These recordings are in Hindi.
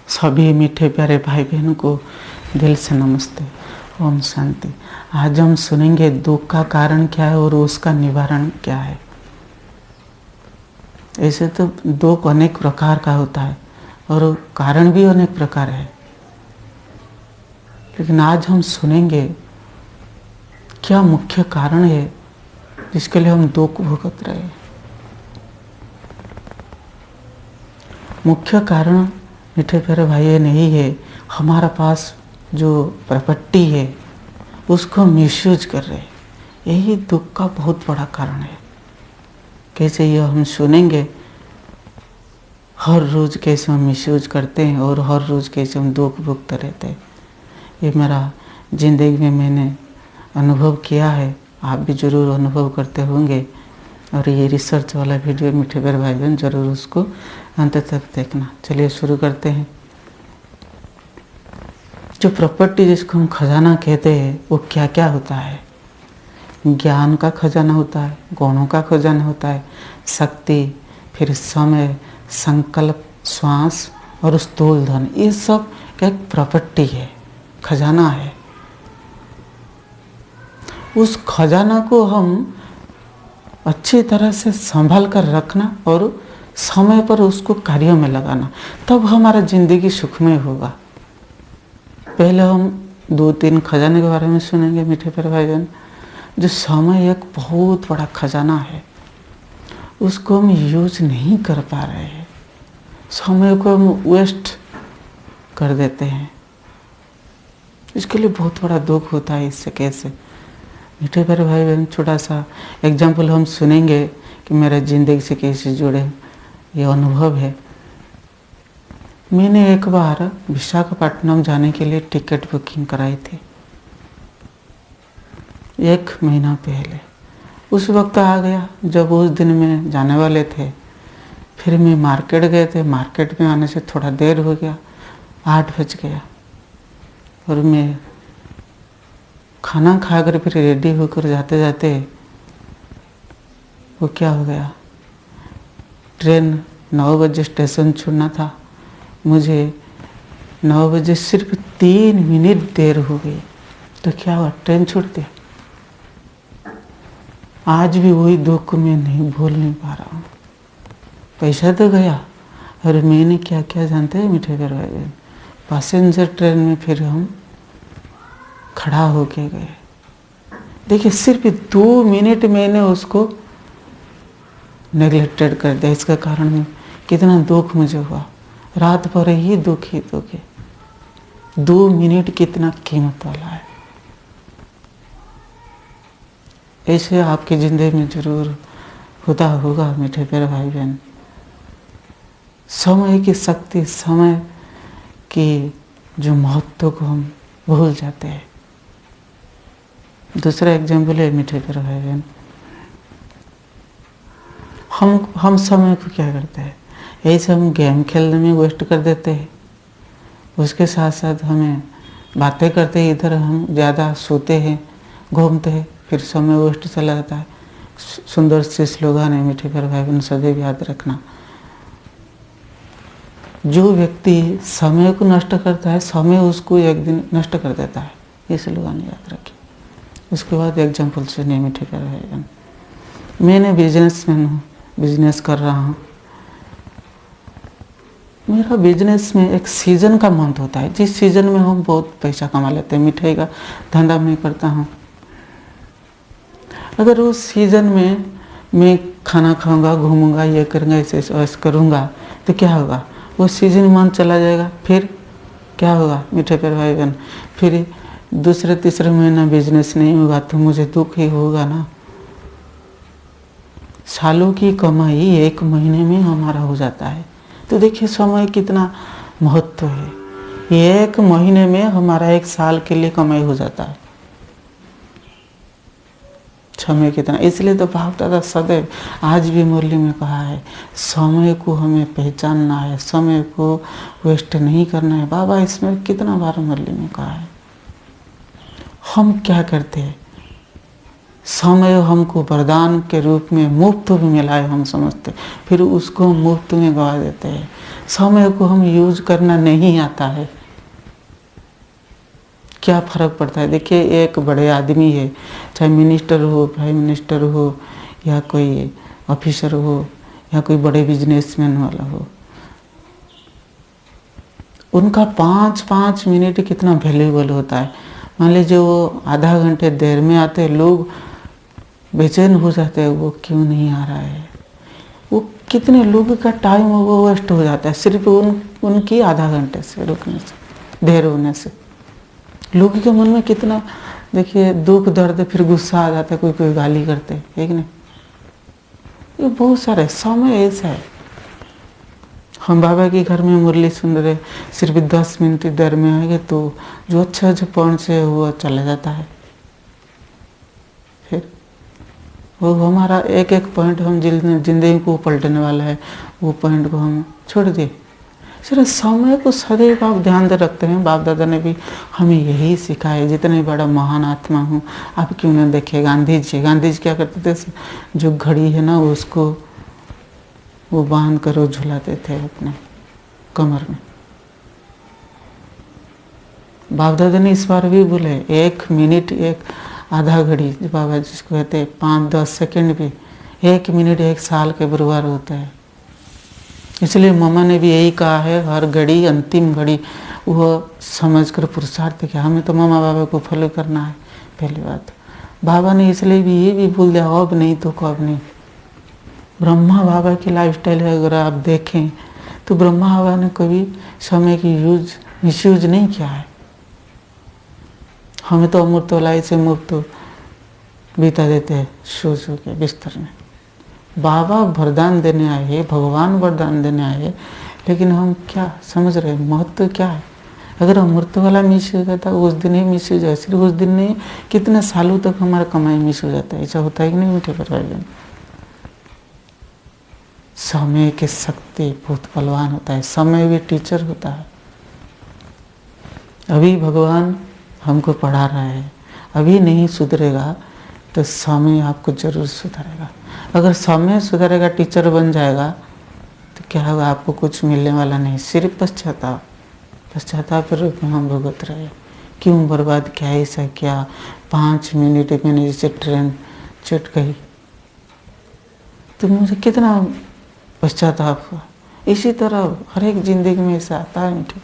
सभी मीठे प्यारे भाई बहनों को दिल से नमस्ते, ओम शांति। आज हम सुनेंगे दुख का कारण क्या है और उसका निवारण क्या है। ऐसे तो दुख अनेक प्रकार का होता है और कारण भी अनेक प्रकार है, लेकिन आज हम सुनेंगे क्या मुख्य कारण है जिसके लिए हम दुख भुगत रहे हैं। मुख्य कारण मीठे प्यारे भाई ये नहीं है हमारा पास जो प्रॉपर्टी है उसको मिसयूज कर रहे हैं, यही दुख का बहुत बड़ा कारण है। कैसे ये हम सुनेंगे, हर रोज़ कैसे हम मिसयूज करते हैं और हर रोज़ कैसे हम दुख भुगते रहते हैं। ये मेरा ज़िंदगी में मैंने अनुभव किया है, आप भी ज़रूर अनुभव करते होंगे। और ये रिसर्च वाला वीडियो मीठे प्यारे भाई बहन ज़रूर उसको अंत तक देखना। चलिए शुरू करते हैं। जो प्रॉपर्टी जिसको हम खजाना कहते हैं वो क्या क्या होता है। ज्ञान का खजाना होता है, गुणों का खजाना होता है, शक्ति, फिर समय, संकल्प, श्वास और स्थूल धन, ये सब क्या प्रॉपर्टी है, खजाना है। उस खजाना को हम अच्छी तरह से संभाल कर रखना और समय पर उसको कार्यों में लगाना, तब हमारा ज़िंदगी सुखमय होगा। पहले हम 2-3 खजाने के बारे में सुनेंगे मीठे प्यारे भाई बहन। जो समय एक बहुत बड़ा खजाना है, उसको हम यूज नहीं कर पा रहे हैं, समय को हम वेस्ट कर देते हैं। इसके लिए बहुत बड़ा दुख होता है। इससे कैसे मीठे प्यारे भाई बहन, छोटा सा एग्जाम्पल हम सुनेंगे कि मेरा ज़िंदगी से कैसे जुड़े ये अनुभव है। मैंने एक बार विशाखापट्टनम जाने के लिए टिकट बुकिंग कराई थी 1 महीना पहले। उस वक्त आ गया जब उस दिन में जाने वाले थे। फिर मैं मार्केट गए थे, मार्केट में आने से थोड़ा देर हो गया, 8 बज गया और मैं खाना खाकर फिर रेडी होकर जाते जाते वो क्या हो गया, ट्रेन 9 बजे स्टेशन छोड़ना था, मुझे 9 बजे सिर्फ 3 मिनट देर हो गई। तो क्या हुआ, ट्रेन छूट दिया। आज भी वही दुख मैं नहीं भूल नहीं पा रहा हूँ। पैसा तो गया और मैंने क्या क्या जानते हैं मीठे प्यारे भाई बहन, पैसेंजर ट्रेन में फिर हम खड़ा होके गए। देखिए सिर्फ 2 मिनट मैंने उसको नेग्लेक्टेड कर दिया। इसका कारण कितना दुख मुझे हुआ, रात भर ही दुख ही दुख है। 2 मिनट कितना कीमत वाला है। ऐसे आपकी जिंदगी में जरूर होता होगा मीठे प्यारे भाई बहन। समय की शक्ति, समय की जो महत्व को हम भूल जाते हैं। दूसरा एग्जाम्पल है मीठे प्यारे भाई बहन, हम समय को क्या करते हैं, ऐसे हम गेम खेलने में वेस्ट कर देते हैं। उसके साथ साथ हमें बातें करते हैं, इधर हम ज़्यादा सोते हैं, घूमते हैं, फिर समय वेस्ट चला जाता है। सुंदर से स्लोगन है मीठे प्यारे भाई बहन, सदैव याद रखना, जो व्यक्ति समय को नष्ट करता है समय उसको एक दिन नष्ट कर देता है। ये स्लोगन याद रखिए। उसके बाद एग्जाम्पल सुनिए मीठे प्यारे भाई बहन। मैंने बिजनेसमैन हूँ, बिजनेस कर रहा हूँ। मेरा बिजनेस में एक सीज़न का मंथ होता है, जिस सीज़न में हम बहुत पैसा कमा लेते हैं। मिठाई का धंधा मैं करता हूँ। अगर उस सीज़न में मैं खाना खाऊंगा, घूमूंगा, ये करूँगा, ऐसे करूँगा, तो क्या होगा, वो सीज़न मंथ चला जाएगा। फिर क्या होगा मीठे प्यारे भाई बहन, फिर दूसरे तीसरे महीना बिजनेस नहीं होगा तो मुझे दुख ही होगा ना। सालों की कमाई 1 महीने में हमारा हो जाता है। तो देखिए समय कितना महत्व है। 1 महीने में हमारा 1 साल के लिए कमाई हो जाता है। समय कितना, इसलिए तो बाप दादा सदैव आज भी मुरली में कहा है, समय को हमें पहचानना है, समय को वेस्ट नहीं करना है। बाबा इसमें कितना बार मुरली में कहा है। हम क्या करते हैं, समय हमको वरदान के रूप में मुफ्त में मिला है हम समझते, फिर उसको मुफ्त में गवा देते हैं। समय को हम यूज करना नहीं आता है। क्या फर्क पड़ता है? देखिए, एक बड़े आदमी है, चाहे मिनिस्टर हो, प्राइम मिनिस्टर हो, या कोई ऑफिसर हो, या कोई बड़े बिजनेसमैन वाला हो, उनका 5-5 मिनट कितना वैल्यूबल होता है। मान लीजिए वो आधा घंटे देर में आते हैं, लोग बेचैन हो जाते हैं, वो क्यों नहीं आ रहा है। वो कितने लोगों का टाइम वो वेस्ट हो जाता है सिर्फ उनकी आधा घंटे से रुकने से, देर होने से। लोगों के मन में कितना, देखिए, दुख दर्द, फिर गुस्सा आ जाता है, कोई कोई गाली करते हैं, है कि नहीं। ये बहुत सारे समय ऐसा है। हम बाबा के घर में मुरली सुन रहे, सिर्फ 10 मिनट देर में आएंगे तो जो अच्छा पॉइंट से वो चला जाता है। फिर वो हमारा एक एक पॉइंट हम जिंदगी को पलटने वाला है, वो पॉइंट को हम छोड़ दिए। सिर्फ समय को सदैव आप ध्यान दे रखते हैं। बाप दादा ने भी हमें यही सिखाया। जितने बड़ा महान आत्मा हूँ, आप क्यों ना देखे गांधी जी क्या करते थे, जो घड़ी है ना उसको वो बांध कर वो झुलाते थे अपने कमर में। बाप दादा ने इस बार भी बोले, 1 मिनट, एक आधा घड़ी, जो बाबा जिसको कहते हैं 5-10 सेकंड भी, 1 मिनट 1 साल के बराबर होता है। इसलिए मामा ने भी यही कहा है, हर घड़ी अंतिम घड़ी वो समझ कर पुरुषार्थ किया। हमें तो मामा बाबा को फॉलो करना है, पहली बात। बाबा ने इसलिए भी ये भी भूल दिया, अब नहीं तो कब नहीं। ब्रह्मा बाबा की लाइफस्टाइल है, अगर आप देखें तो ब्रह्मा बाबा ने कभी समय की मिसयूज नहीं किया है। हमें तो अमृत वाला से मुफ्त बीता देते हैं सो के बिस्तर में। बाबा वरदान देने आए हैं, भगवान वरदान देने आए हैं, लेकिन हम क्या समझ रहे हैं, महत्व क्या है। अगर अमृत वाला मिस हो जाता है, उस दिन ही मिस हो जाए, सिर्फ उस दिन नहीं, कितने सालों तक हमारा कमाई मिस हो जाता है। ऐसा होता है कि नहीं मीठे परिवार? समय की शक्ति बहुत बलवान होता है, समय भी टीचर होता है। अभी भगवान हमको पढ़ा रहा है, अभी नहीं सुधरेगा तो समय आपको जरूर सुधारेगा। अगर समय सुधरेगा, टीचर बन जाएगा, तो क्या होगा? आपको कुछ मिलने वाला नहीं, सिर्फ पश्चाताप के रूप में हम भुगत रहे। क्यों बर्बाद किया, ऐसा क्या 5 मिनट मैंने जैसे ट्रेन चट गई तो मुझे कितना पश्चाताप हुआ। इसी तरह हर एक जिंदगी में ऐसा आता है मीठे।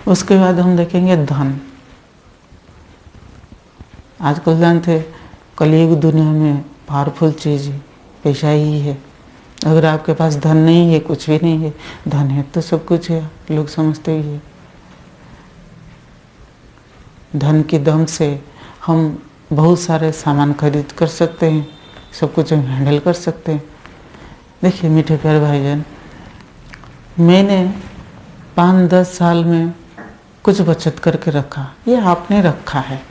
उसके बाद हम देखेंगे धन। आजकल जानते, कलयुग दुनिया में पावरफुल चीज़ पैसा ही है। अगर आपके पास धन नहीं है, कुछ भी नहीं है। धन है तो सब कुछ है, लोग समझते ही है। धन के दम से हम बहुत सारे सामान खरीद कर सकते हैं, सब कुछ हम हैंडल कर सकते हैं। देखिए मीठे प्यारे भाईजान, मैंने 5-10 साल में कुछ बचत करके रखा। ये आपने रखा है,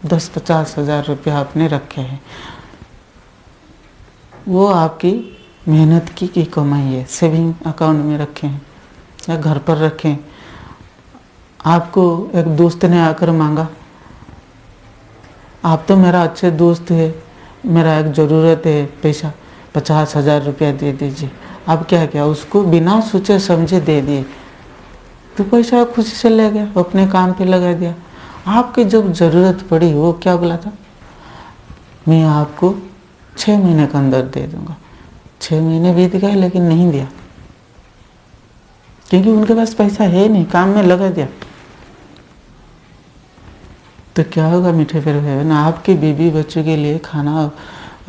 10-50 हज़ार रुपया आपने रखे हैं, वो आपकी मेहनत की कमाई है। सेविंग अकाउंट में रखें या घर पर रखें। आपको एक दोस्त ने आकर मांगा, आप तो मेरा अच्छे दोस्त है, मेरा एक ज़रूरत है पैसा, 50 हज़ार रुपया दे दीजिए। आप क्या किया, उसको बिना सोचे समझे दे दिए, तो पैसा खुशी से ले गया, अपने काम पे लगा दिया। आपकी जब ज़रूरत पड़ी, वो क्या बोला था, मैं आपको 6 महीने के अंदर दे दूंगा। 6 महीने बीत गए लेकिन नहीं दिया, क्योंकि उनके पास पैसा है नहीं, काम में लगा दिया। तो क्या होगा मीठे प्यारे भाई बहन, आपके बीवी बच्चों के लिए खाना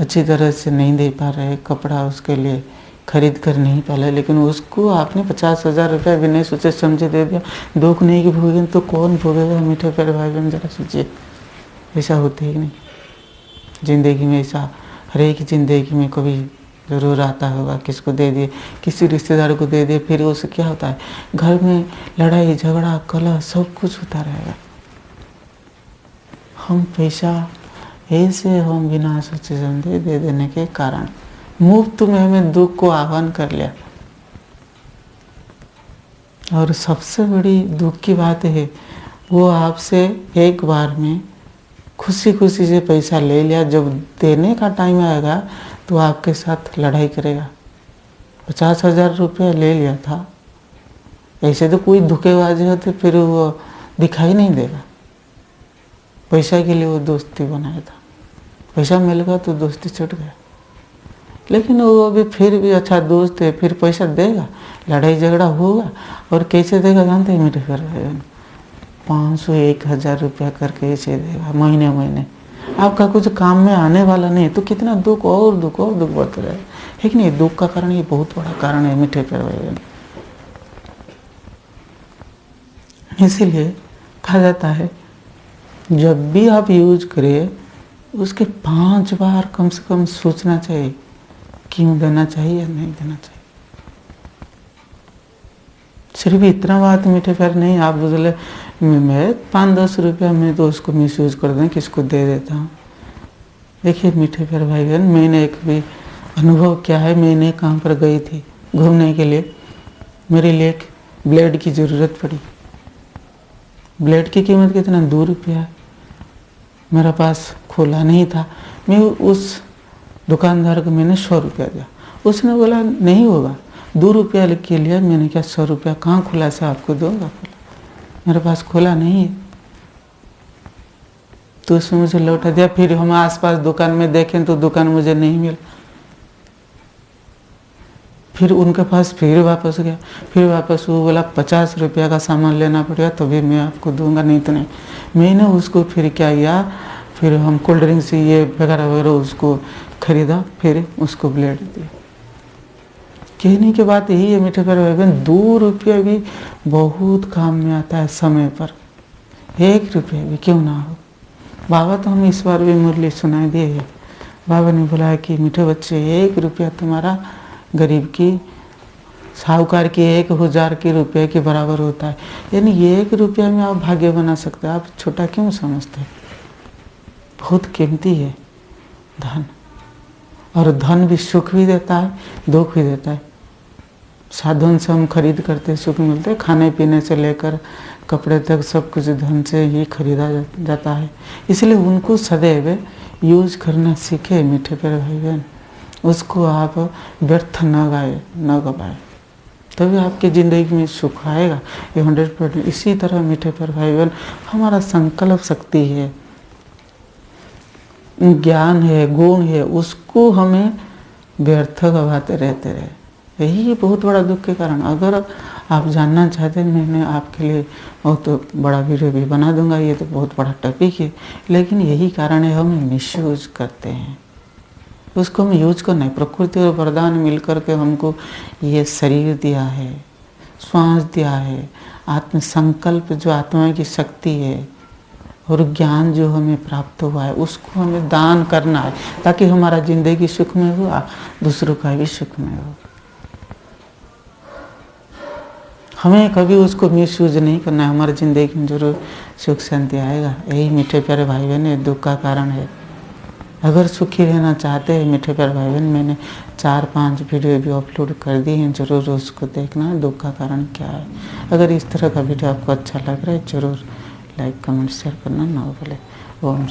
अच्छी तरह से नहीं दे पा रहे, कपड़ा उसके लिए खरीद कर नहीं पा रहे, लेकिन उसको आपने 50 हज़ार रुपया भी नहीं सोचे समझे दे दिया। दुख नहीं कि भोगें तो कौन भोगेगा मीठे प्यारे भाई बहन, जरा सोचिए। ऐसा होता ही नहीं जिंदगी में। ऐसा हर एक जिंदगी में कभी ज़रूर आता होगा, किसको दे दिए, किसी रिश्तेदार को दे दिए, फिर उससे क्या होता है, घर में लड़ाई झगड़ा कलह सब कुछ होता रहेगा। हम पैसा ऐसे हम बिना सोचे समझे दे देने के कारण मुफ्त में हमें दुख को आह्वान कर लिया। और सबसे बड़ी दुख की बात है, वो आपसे एक बार में खुशी खुशी से पैसा ले लिया, जब देने का टाइम आएगा तो आपके साथ लड़ाई करेगा। 50,000 रुपया ले लिया था, ऐसे तो कोई धोखेबाजी होते फिर वो दिखाई नहीं देगा। पैसा के लिए वो दोस्ती बनाया था, पैसा मिल गया तो दोस्ती छूट गया। लेकिन वो अभी फिर भी अच्छा दोस्त है, फिर पैसा देगा, लड़ाई झगड़ा होगा। और कैसे देगा जानते हैं मेरे घर 500 1,000 रुपया करके ऐसे देगा महीने महीने। आपका कुछ काम में आने वाला नहीं तो कितना दुख और दुख बढ़ता रहेगा, है कि नहीं। दुख का कारण ये बहुत बड़ा कारण है मीठे प्यारे भाई बहन। इसीलिए कहा जाता है जब भी आप यूज करें उसके 5 बार कम से कम सोचना चाहिए, क्यों देना चाहिए या नहीं देना चाहिए। सिर्फ इतना बात मीठे प्यार नहीं, आप बोले मैं 5-10 रुपया में तो उसको मिस यूज कर दें, किसको दे देता हूँ। देखिए मीठे प्यार भाई बहन, मैंने एक भी अनुभव किया है। मैंने कहाँ पर गई थी घूमने के लिए, मेरे लिए एक ब्लेड की ज़रूरत पड़ी। ब्लेड की कीमत कितना 2 रुपया, मेरा पास खोला नहीं था। मैं उस दुकानदार को मैंने 100 रुपया दिया, उसने बोला नहीं होगा। 2 रुपया के लिए मैंने क्या 100 रुपया कहाँ खुला से आपको दूंगा, मेरे पास खोला नहीं है। तो उसने मुझे लौटा दिया। फिर हम आसपास दुकान में देखें तो दुकान मुझे नहीं मिला। फिर उनके पास फिर वापस गया, फिर वापस वो बोला 50 रुपया का सामान लेना पड़ेगा तभी मैं आपको दूंगा, नहीं तो नहीं। मैंने उसको फिर क्या किया, फिर हम कोल्ड ड्रिंक से ये वगैरह वगैरह उसको खरीदा, फिर उसको ब्लेड दिया। कहने की बात यही है मीठे प्यारे भाई बहन, 2 रुपया भी बहुत काम में आता है समय पर। 1 रुपया भी क्यों ना हो। बाबा तो हम इस बार भी मुरली सुनाई दिए है। बाबा ने बोला कि मीठे बच्चे 1 रुपया तुम्हारा गरीब की, साहूकार की 1,000 के रुपये के बराबर होता है। यानी 1 रुपया में आप भाग्य बना सकते हैं। आप छोटा क्यों समझते हैं, बहुत कीमती है धन। और धन भी सुख भी देता है, दुख भी देता है। साधन से हम खरीद करते सुख मिलते हैं, खाने पीने से लेकर कपड़े तक सब कुछ धन से ही खरीदा जाता है। इसलिए उनको सदैव यूज करना सीखे मीठे प्यारे भाई बहन। उसको आप व्यर्थ न गवाए, तभी आपकी ज़िंदगी में सुख आएगा। ये 100%। इसी तरह मीठे प्यारे भाई बहन, हमारा संकल्प शक्ति है, ज्ञान है, गुण है, उसको हमें व्यर्थ गवाते रहते रहे। यही बहुत बड़ा दुख के कारण। अगर आप जानना चाहते हैं, मैंने आपके लिए बहुत बड़ा वीडियो भी बना दूंगा, ये तो बहुत बड़ा टॉपिक है। लेकिन यही कारण है हम मिसयूज करते हैं, उसको हम यूज करना है। प्रकृति और वरदान मिलकर के हमको ये शरीर दिया है, श्वास दिया है, आत्म संकल्प जो आत्मा की शक्ति है, और ज्ञान जो हमें प्राप्त हुआ है उसको हमें दान करना है, ताकि हमारा जिंदगी सुख में हो, दूसरों का भी सुख में हो। हमें कभी उसको मिस यूज नहीं करना है। हमारी ज़िंदगी में जरूर सुख शांति आएगा। यही मीठे प्यारे भाई बहन दुख का कारण है। अगर सुखी रहना चाहते हैं मीठे प्यारे भाई बहन, मैंने 4-5 वीडियो भी अपलोड कर दी हैं, जरूर उसको देखना, दुख का कारण क्या है। अगर इस तरह का वीडियो आपको अच्छा लग रहा है जरूर लाइक कमेंट शेयर करना ना भूले। ओम